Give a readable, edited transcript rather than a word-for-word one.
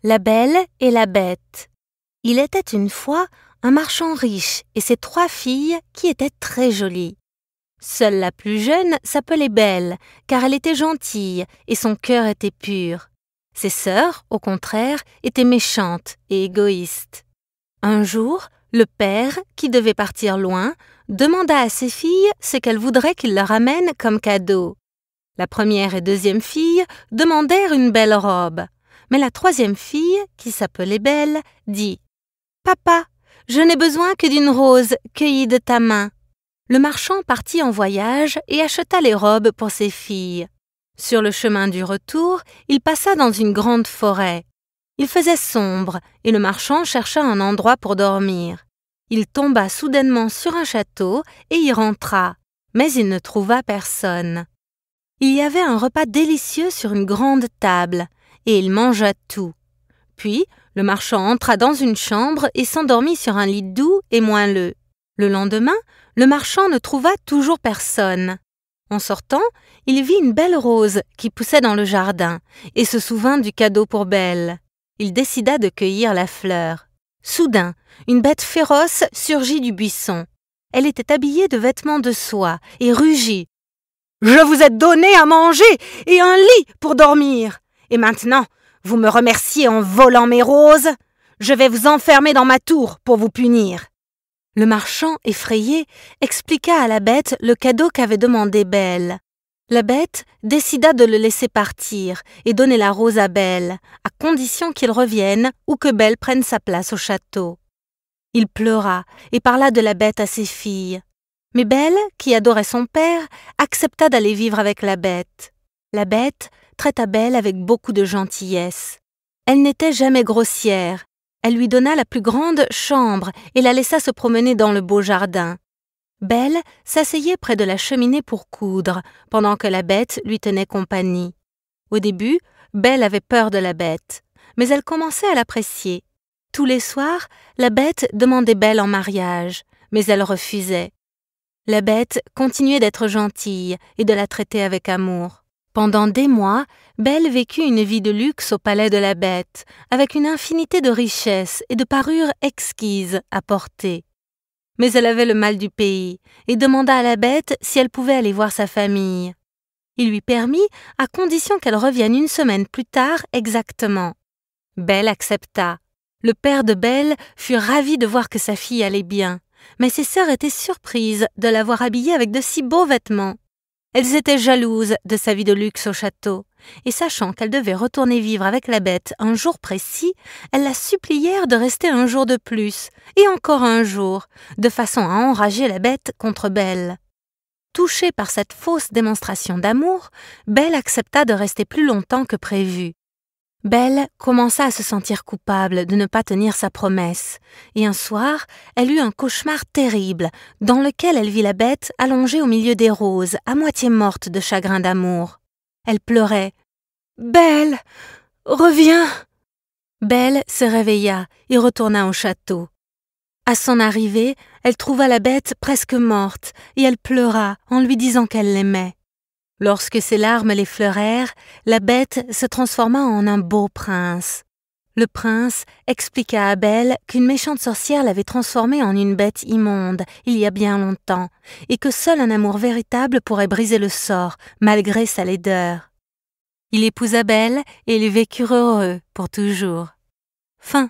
La Belle et la Bête. Il était une fois un marchand riche et ses 3 filles qui étaient très jolies. Seule la plus jeune s'appelait Belle, car elle était gentille et son cœur était pur. Ses sœurs, au contraire, étaient méchantes et égoïstes. Un jour, le père, qui devait partir loin, demanda à ses filles ce qu'elles voudraient qu'il leur amène comme cadeau. La première et deuxième fille demandèrent une belle robe. Mais la 3e fille, qui s'appelait Belle, dit « Papa, je n'ai besoin que d'une rose cueillie de ta main. » Le marchand partit en voyage et acheta les robes pour ses filles. Sur le chemin du retour, il passa dans une grande forêt. Il faisait sombre et le marchand chercha un endroit pour dormir. Il tomba soudainement sur un château et y rentra, mais il ne trouva personne. Il y avait un repas délicieux sur une grande table, et il mangea tout. Puis, le marchand entra dans une chambre et s'endormit sur un lit doux et moelleux. Le lendemain, le marchand ne trouva toujours personne. En sortant, il vit une belle rose qui poussait dans le jardin et se souvint du cadeau pour Belle. Il décida de cueillir la fleur. Soudain, une bête féroce surgit du buisson. Elle était habillée de vêtements de soie et rugit. « Je vous ai donné à manger et un lit pour dormir. Et maintenant, vous me remerciez en volant mes roses. Je vais vous enfermer dans ma tour pour vous punir. » Le marchand, effrayé, expliqua à la bête le cadeau qu'avait demandé Belle. La bête décida de le laisser partir et donner la rose à Belle, à condition qu'il revienne ou que Belle prenne sa place au château. Il pleura et parla de la bête à ses filles. Mais Belle, qui adorait son père, accepta d'aller vivre avec la bête. La bête traita Belle avec beaucoup de gentillesse. Elle n'était jamais grossière. Elle lui donna la plus grande chambre et la laissa se promener dans le beau jardin. Belle s'asseyait près de la cheminée pour coudre, pendant que la bête lui tenait compagnie. Au début, Belle avait peur de la bête, mais elle commençait à l'apprécier. Tous les soirs, la bête demandait Belle en mariage, mais elle refusait. La bête continuait d'être gentille et de la traiter avec amour. Pendant des mois, Belle vécut une vie de luxe au palais de la bête, avec une infinité de richesses et de parures exquises à porter. Mais elle avait le mal du pays et demanda à la bête si elle pouvait aller voir sa famille. Il lui permit, à condition qu'elle revienne une semaine plus tard exactement. Belle accepta. Le père de Belle fut ravi de voir que sa fille allait bien, mais ses sœurs étaient surprises de l'avoir habillée avec de si beaux vêtements. Elles étaient jalouses de sa vie de luxe au château, et sachant qu'elle devait retourner vivre avec la bête un jour précis, elles la supplièrent de rester un jour de plus, et encore un jour, de façon à enrager la bête contre Belle. Touchée par cette fausse démonstration d'amour, Belle accepta de rester plus longtemps que prévu. Belle commença à se sentir coupable de ne pas tenir sa promesse, et un soir, elle eut un cauchemar terrible, dans lequel elle vit la bête allongée au milieu des roses, à moitié morte de chagrin d'amour. Elle pleurait. « Belle, reviens !» Belle se réveilla et retourna au château. À son arrivée, elle trouva la bête presque morte, et elle pleura en lui disant qu'elle l'aimait. Lorsque ses larmes l'effleurèrent, la bête se transforma en un beau prince. Le prince expliqua à Belle qu'une méchante sorcière l'avait transformée en une bête immonde il y a bien longtemps, et que seul un amour véritable pourrait briser le sort, malgré sa laideur. Il épousa Belle et ils vécurent heureux pour toujours. Fin.